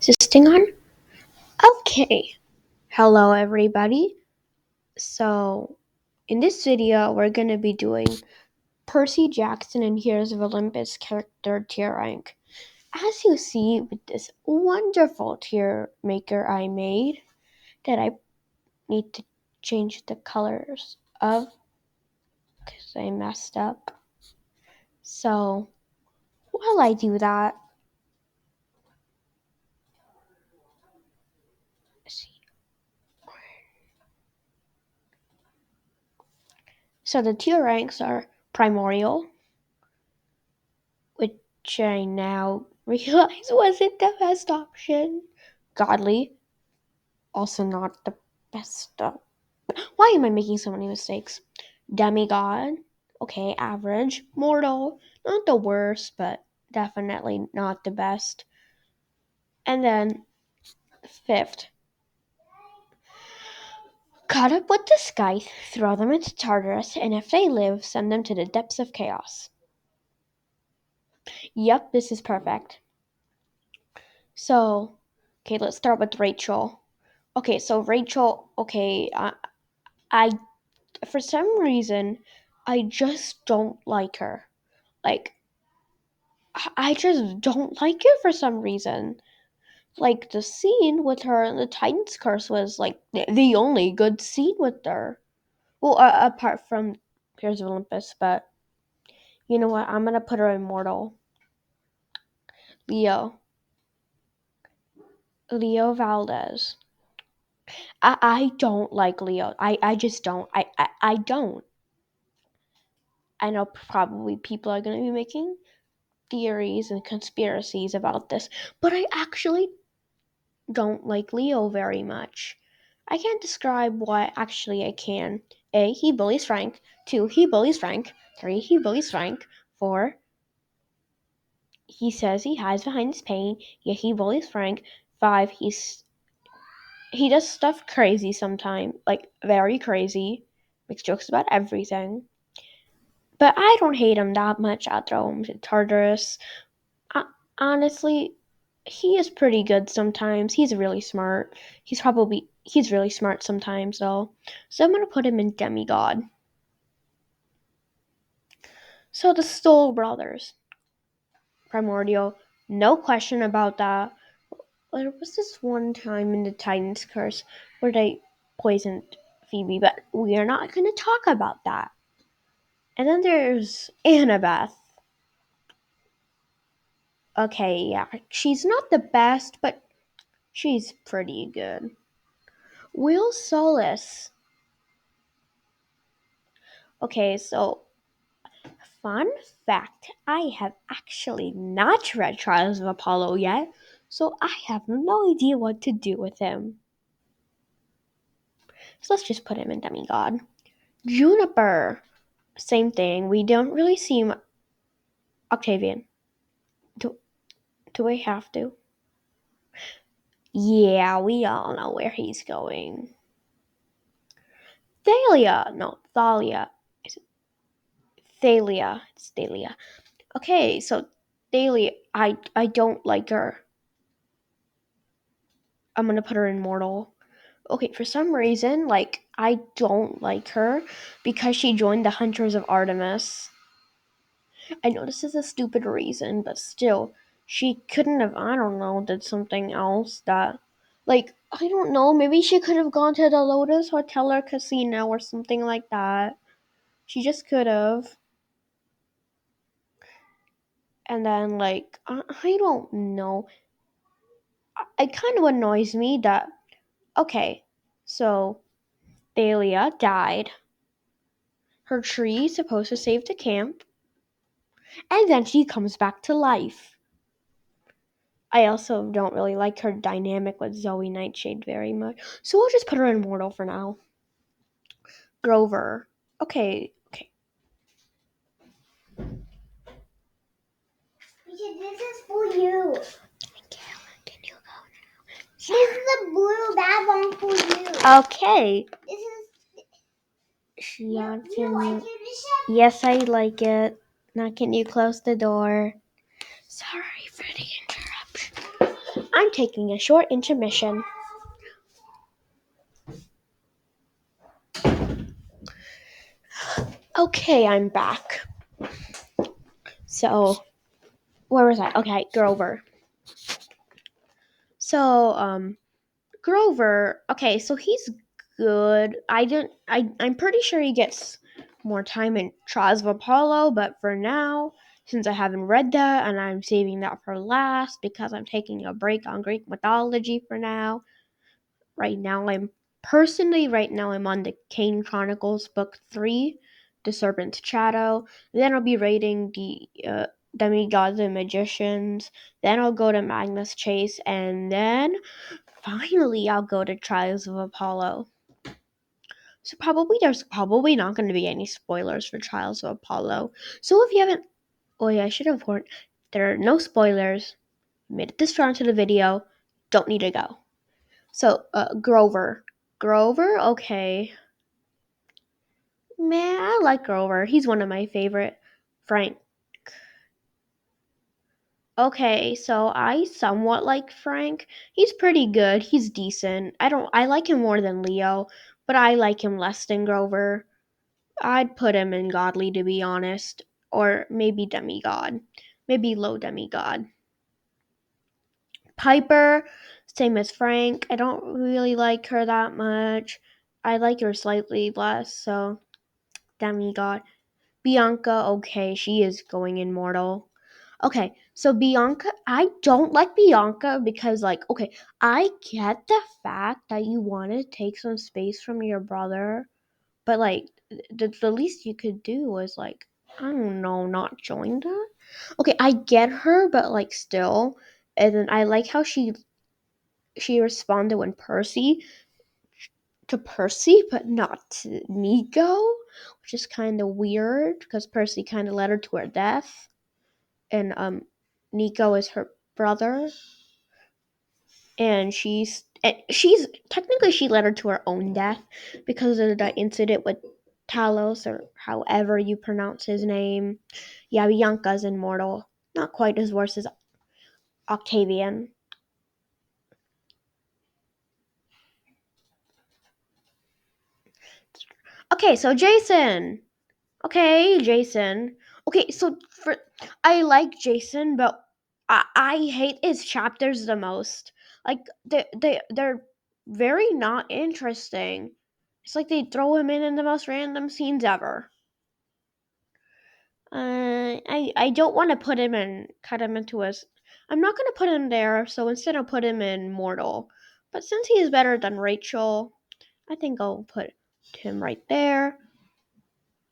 Is this thing on? Okay. Hello, everybody. So, in this video, we're going to be doing Percy Jackson and Heroes of Olympus character tier rank. As you see with this wonderful tier maker I made, that I need to change the colors of because I messed up. So, while I do that, so the tier ranks are Primordial, which I now realize wasn't the best option. Godly, also not the best. Why am I making so many mistakes? Demigod, okay, average. Mortal, not the worst, but definitely not the best. And then fifth, caught up with the Scythe, throw them into Tartarus, and if they live, send them to the depths of chaos. Yep, this is perfect. So, okay, let's start with Rachel. Okay, so Rachel, okay, I for some reason, I just don't like her. Like, I just don't like her for some reason. Like, the scene with her in the Titan's Curse was, like, the only good scene with her. Well, apart from Heroes of Olympus, but you know what? I'm gonna put her immortal. Leo. Leo Valdez. I don't like Leo. I just don't. I don't. I know probably people are gonna be making theories and conspiracies about this, but I actually don't like Leo very much. I can't describe why. Actually, I can. A, he bullies Frank. 2, he bullies Frank. 3, he bullies Frank. 4, he says he hides behind his pain, yet he bullies Frank. 5, he does stuff crazy sometimes, like very crazy. Makes jokes about everything. But I don't hate him that much. I'll throw him to Tartarus. Honestly, he is pretty good sometimes. He's really smart. He's really smart sometimes though. So I'm gonna put him in demigod. So the Stoll brothers, primordial, no question about that. There was this one time in the Titan's Curse where they poisoned Phoebe, but we are not gonna talk about that. And then there's Annabeth. Okay, yeah, she's not the best, but she's pretty good. Will Solis. Okay, so fun fact, I have actually not read Trials of Apollo yet, so I have no idea what to do with him. So let's just put him in demigod. Juniper. Same thing. We don't really see him. Octavian. Do we have to? Yeah, we all know where he's going. Thalia. No, Thalia. Is it Thalia? It's Thalia. Okay, so Thalia, I don't like her. I'm gonna put her in mortal. Okay, for some reason, like, I don't like her because she joined the Hunters of Artemis. I know this is a stupid reason, but still, she couldn't have, I don't know, did something else that, like, I don't know, maybe she could have gone to the Lotus Hotel or Casino or something like that. She just could have. And then, like, I don't know. It kind of annoys me that, okay, so Thalia died. Her tree is supposed to save the camp, and then she comes back to life. I also don't really like her dynamic with Zoe Nightshade very much, so we'll just put her in mortal for now. Grover. Okay. This is for you. Can you go now? This is the blue bag one for you. Okay. This is. Shion, You like it, Bishop? yes, I like it. Now can you close the door? Sorry for the interruption. I'm I'm taking a short intermission. Okay, I'm back. So, where was I? Okay, Grover. So, Grover, okay, so he's good. I'm pretty sure he gets more time in Trials of Apollo, but for now, since I haven't read that and I'm saving that for last because I'm taking a break on Greek mythology for now. Right now I'm on the Kane Chronicles book 3, The Serpent's Shadow. Then I'll be reading the Demigods and Magicians. Then I'll go to Magnus Chase, and then finally I'll go to Trials of Apollo. So there's probably not going to be any spoilers for Trials of Apollo. So if you haven't, oh yeah, I should have warned. There are no spoilers. Made it this far into the video. Don't need to go. So Grover. Grover, okay. Man, I like Grover. He's one of my favorite. Frank. Okay, so I somewhat like Frank. He's pretty good. He's decent. I like him more than Leo, but I like him less than Grover. I'd put him in godly to be honest, or maybe demigod. Maybe low demigod. Piper, same as Frank. I don't really like her that much. I like her slightly less, so demigod. Bianca, okay, she is going immortal. Okay, so Bianca, I don't like Bianca because, like, okay, I get the fact that you want to take some space from your brother, but, like, the least you could do was, like, I don't know, not join that. Okay, I get her, but, like, still. And then I like how she responded when Percy, but not to Nico, which is kind of weird because Percy kind of led her to her death, and Nico is her brother, and she's technically she led her to her own death because of the incident with Talos or however you pronounce his name. Yeah, Bianca's immortal, not quite as worse as Octavian. Okay, so Jason. Okay, Jason. Okay, so for I like Jason, but I hate his chapters the most. Like they're very not interesting. It's like they throw him in the most random scenes ever. I don't want to put him in cut him into a. I'm not gonna put him there, so instead I'll put him in mortal. But since he is better than Rachel, I think I'll put him right there.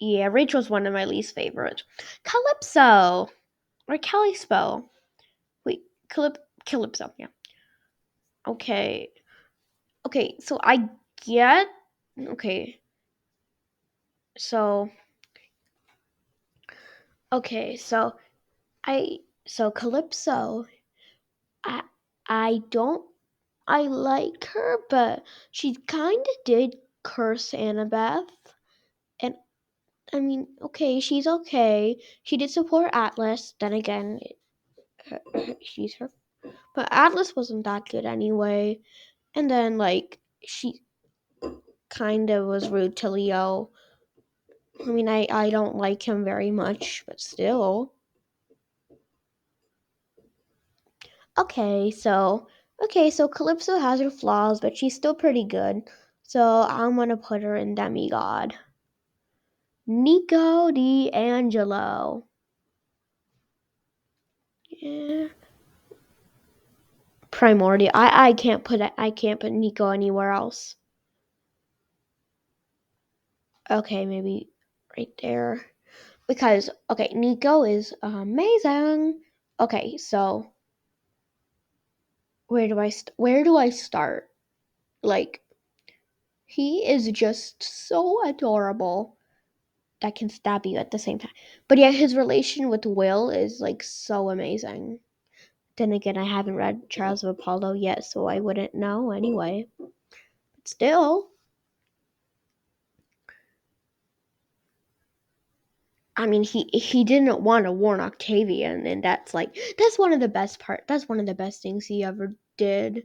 Yeah, Rachel's one of my least favorites. Calypso or Calispo. Wait, Calypso. Yeah. Okay. Okay. So I get. Okay. So okay. So Calypso. I I don't. I like her, but she kind of did curse Annabeth, and I mean, okay, she's okay. She did support Atlas. Then again, she's her. But Atlas wasn't that good anyway. And then, like, she kind of was rude to Leo. I mean, I don't like him very much, but still. Okay, so. Okay, so Calypso has her flaws, but she's still pretty good. So I'm gonna put her in Demigod. Nico D'Angelo. Yeah. Primordial. I can't put Nico anywhere else. Okay, maybe right there. Because okay, Nico is amazing. Okay, so where do I start? Like he is just so adorable that can stab you at the same time. But yeah, his relation with Will is like so amazing. Then again, I haven't read Trials of Apollo yet, so I wouldn't know anyway. But still, I mean, he didn't want to warn Octavian, and that's one of the best part. That's one of the best things he ever did.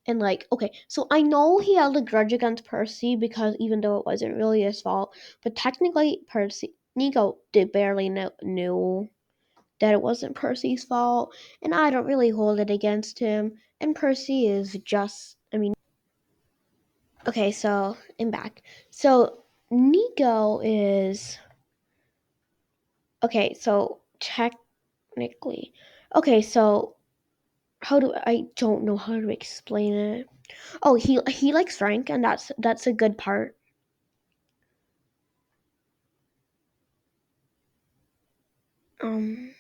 And like, okay, so I know he held a grudge against Percy because even though it wasn't really his fault, but technically Nico did barely knew that it wasn't Percy's fault, and I don't really hold it against him. And Percy is just, I mean, okay, so I'm back. So Nico is okay. So technically, okay. So how do I don't know how to explain it. Oh, he likes Frank, and that's a good part. Um,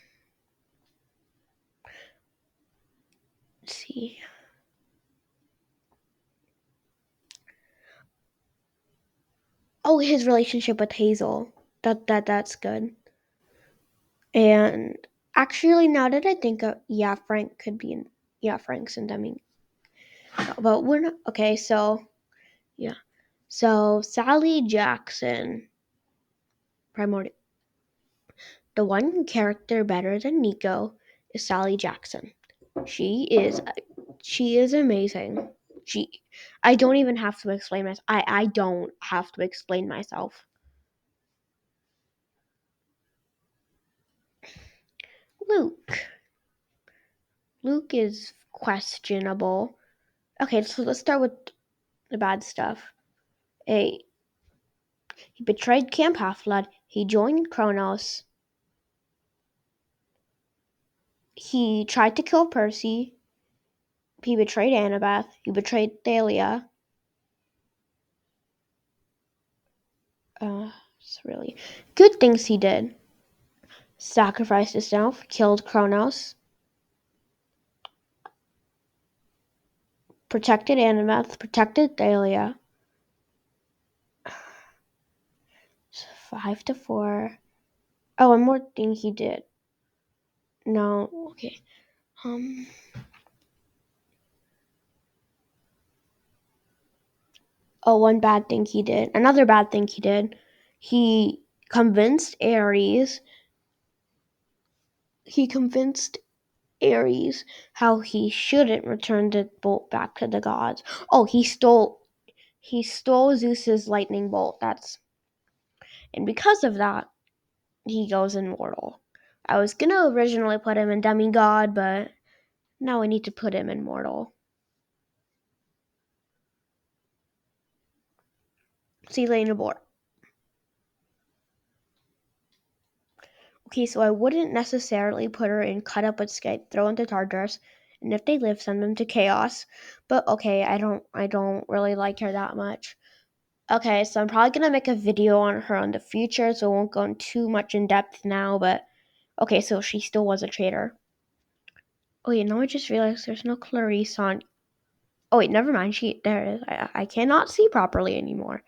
let's see. Oh, his relationship with Hazel. That's good. And actually, now that I think of, yeah, Frank could be in. Yeah, Frank's in Deming. But we're not okay. So yeah. So Sally Jackson, primordial. The one character better than Nico is Sally Jackson. She is she is amazing. She I don't even have to explain myself. I don't have to explain myself. Luke. Luke is questionable. Okay, so let's start with the bad stuff. A He betrayed Camp Half-Blood. He joined Kronos. He tried to kill Percy. He betrayed Annabeth. He betrayed Thalia. It's really good things he did. Sacrificed himself, killed Kronos, protected Annabeth, protected Thalia. 5-4. Oh, one more thing he did. No, okay. Um. Oh, one bad thing he did. Another bad thing he did. He convinced Ares. He convinced Ares how he shouldn't return the bolt back to the gods. Oh, he stole Zeus's lightning bolt. And because of that, he goes immortal. I was gonna originally put him in demigod, but now I need to put him in mortal. Silena Beauregard. Okay, so I wouldn't necessarily put her in cut up with Skype, throw into Tartarus, and if they live, send them to Chaos. But okay, I don't really like her that much. Okay, so I'm probably gonna make a video on her in the future, so I won't go in too much in depth now, but okay, so she still was a traitor. Oh wait, now I just realized there's no Clarice on. Oh wait, never mind. There it is. I cannot see properly anymore.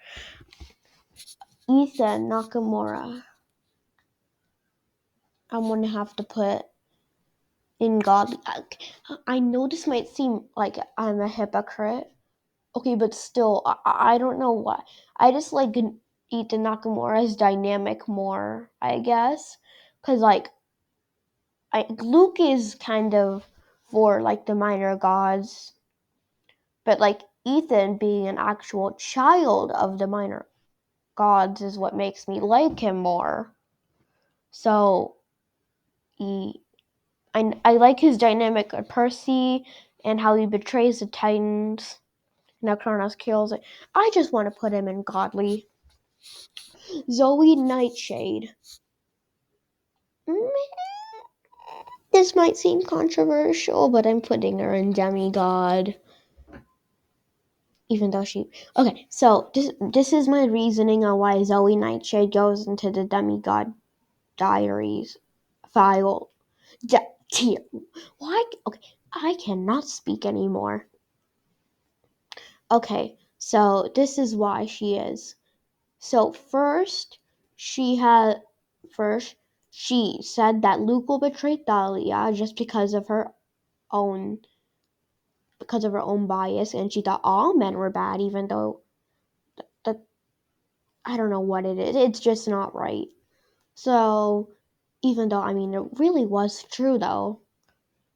Ethan Nakamura. I'm gonna have to put in godly. I know this might seem like I'm a hypocrite. Okay, but still, I don't know why. I just like Ethan Nakamura's dynamic more, I guess, because like Luke is kind of for like the minor gods, but like Ethan being an actual child of the minor gods is what makes me like him more. So he, I like his dynamic with Percy and how he betrays the Titans. Now Kronos kills it. I just want to put him in godly. Zoe Nightshade. This might seem controversial, but I'm putting her in demigod. Even though she okay, so this is my reasoning on why Zoe Nightshade goes into the demigod diaries file. Tier. Why? Okay, I cannot speak anymore. Okay, so this is why she is. So first she said that Luke will betray Thalia just own because of her own bias, and she thought all men were bad, even though that I don't know what it is. It's just not right. So even though it really was true though,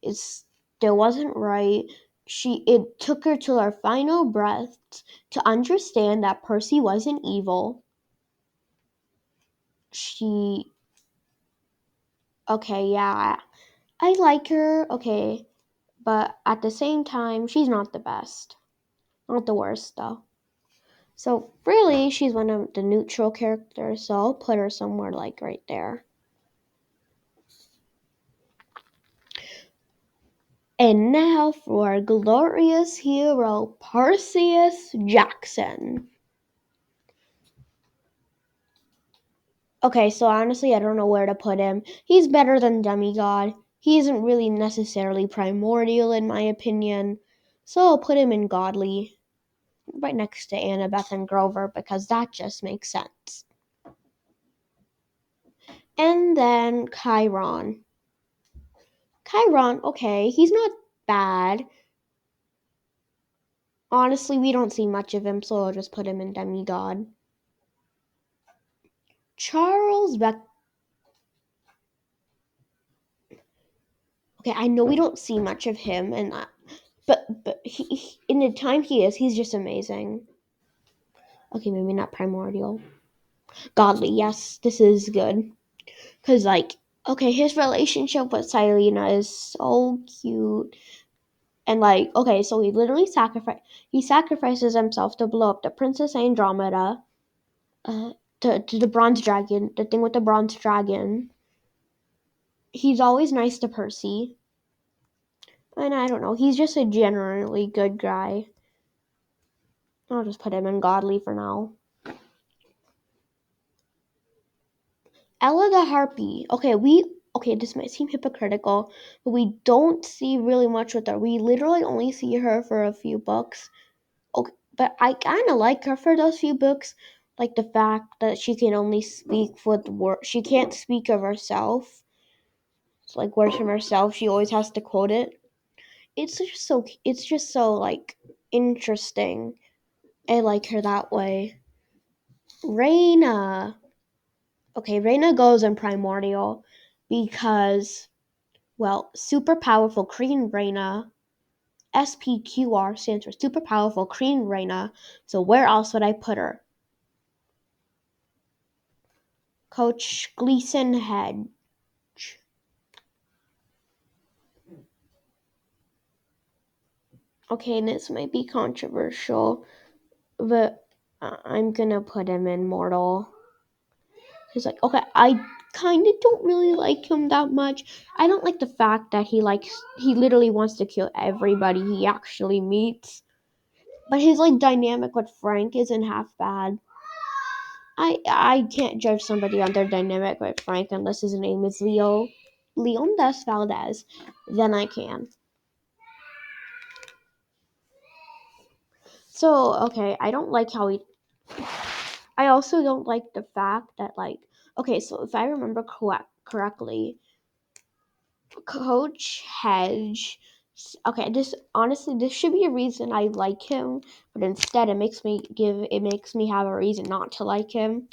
it still wasn't right. It took her to her final breath to understand that Percy wasn't evil. She okay, yeah, I like her, okay, but at the same time, she's not the best. Not the worst, though. So, really, she's one of the neutral characters, so I'll put her somewhere like right there. And now for our glorious hero, Perseus Jackson. Okay, so honestly, I don't know where to put him. He's better than Demigod. He isn't really necessarily primordial, in my opinion. So I'll put him in Godly, right next to Annabeth and Grover, because that just makes sense. And then Chiron. Chiron, okay, he's not bad. Honestly, we don't see much of him, so I'll just put him in Demigod. Charles Beck. Okay, I know we don't see much of him, and but in the time he's just amazing. Okay, maybe not primordial. Godly, yes, this is good. Cause okay, his relationship with Silena is so cute. And okay, so he sacrifices himself to blow up the Princess Andromeda, uh, to the bronze dragon, the thing with the bronze dragon. He's always nice to Percy. And I don't know, he's just a generally good guy. I'll just put him in Godly for now. Ella the Harpy. Okay, this might seem hypocritical, but we don't see really much with her. We literally only see her for a few books. Okay, but I kind of like her for those few books, like the fact that she can only speak with words. She can't speak of herself. It's like words from herself. She always has to quote it. It's just so interesting. I like her that way. Reina. Okay, Reina goes in Primordial because, well, super powerful Queen Reina. SPQR stands for super powerful Queen Reina. So where else would I put her? Coach Gleason Hedge. Okay, this might be controversial, but I'm gonna put him in Mortal. He's okay, I kind of don't really like him that much. I don't like the fact that he literally wants to kill everybody he actually meets. But his dynamic with Frank isn't half bad. I can't judge somebody on their dynamic with Frank unless his name is Leonidas Valdez. Then I can. So okay, I don't like how he. I also don't like the fact that okay, so if I remember correctly, Coach Hedge. Okay, this should be a reason I like him, but instead it makes me have a reason not to like him.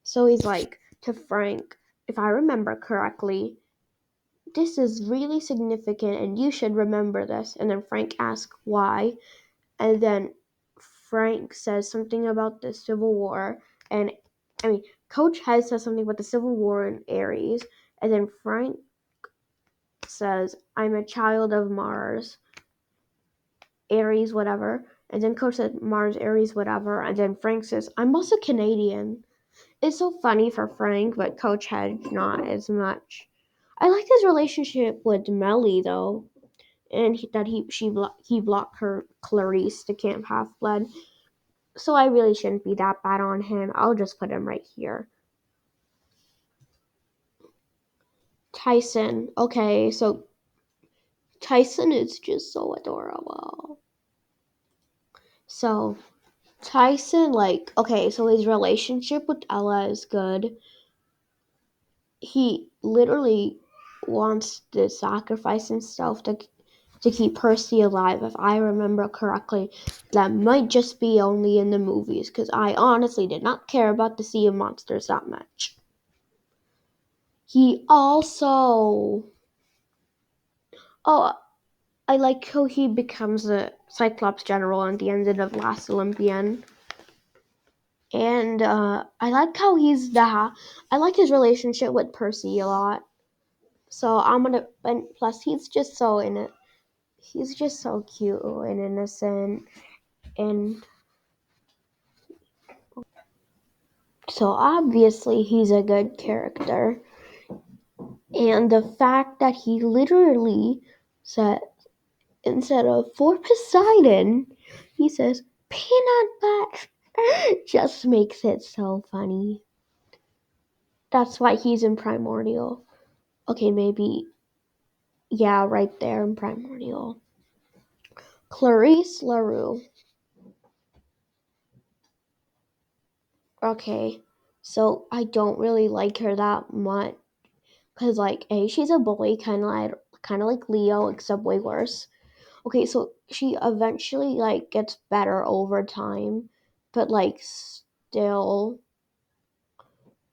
So he's to Frank, if I remember correctly, this is really significant and you should remember this. And then Frank asks why. And then Frank says something about the Civil War. And Coach Hez says something about the Civil War in Aries. And then Frank says, I'm a child of Mars, Aries, whatever. And then Coach said, Mars, Aries, whatever. And then Frank says, I'm also Canadian. It's so funny for Frank, but Coach Hedge not as much. I like his relationship with Melly though, and he blocked her Clarice, the Camp Half Blood. So I really shouldn't be that bad on him. I'll just put him right here. Tyson. Okay, so Tyson is just so adorable. So Tyson, okay, so his relationship with Ella is good. He literally wants to sacrifice himself to keep Percy alive, if I remember correctly. That might just be only in the movies, because I honestly did not care about the Sea of Monsters that much. He also, oh, I like how he becomes a Cyclops general at the end of Last Olympian. And I like how I like his relationship with Percy a lot. So and plus he's just so in it. He's just so cute and innocent, and so obviously he's a good character. And the fact that he literally said, instead of for Poseidon, he says peanut butter, just makes it so funny. That's why he's in Primordial. Okay, maybe, yeah, right there in Primordial. Clarice LaRue. Okay, so I don't really like her that much. Because, like, she's a bully, kind of like Leo, except way worse. Okay, so she eventually, like, gets better over time. But, like, still.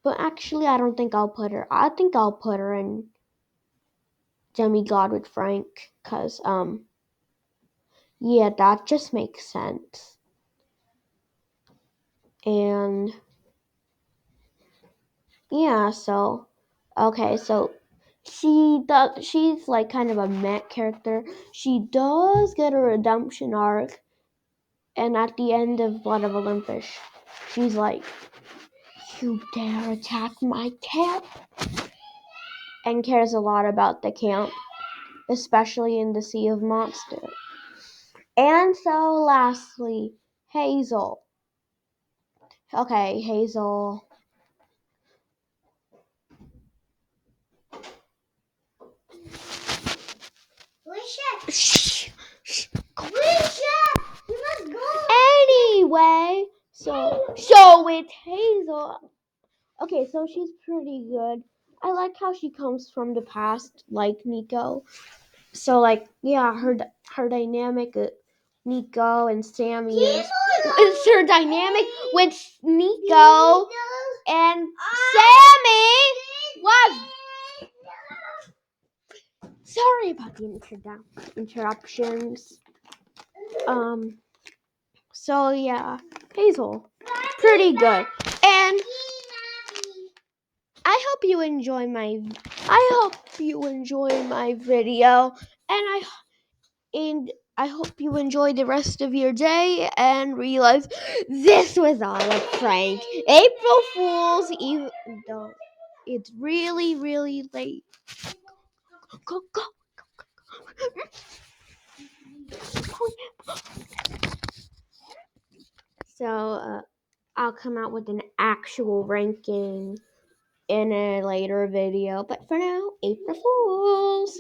But actually, I don't think I'll put her. I think I'll put her in Demigod with Frank. Because, yeah, that just makes sense. And, yeah, so. Okay, so she's like kind of a meh character. She does get a redemption arc, and at the end of Blood of Olympus, she's like, "You dare attack my camp?" and cares a lot about the camp, especially in the Sea of Monsters. And so lastly, Hazel. Okay, Hazel. Shh. You must go. Anyway, so it's Hazel. Okay, so she's pretty good. I like how she comes from the past, like Nico. So, like, yeah, her dynamic, Nico and Sammy is it's her dynamic with Nico and Sammy was. Sorry about the interruptions. So yeah, Hazel, pretty good, and I hope you enjoy my video, and I hope you enjoy the rest of your day and realize this was all a prank. April Fools, even though it's really, really late. Go, go. So, I'll come out with an actual ranking in a later video. But for now, April Fools!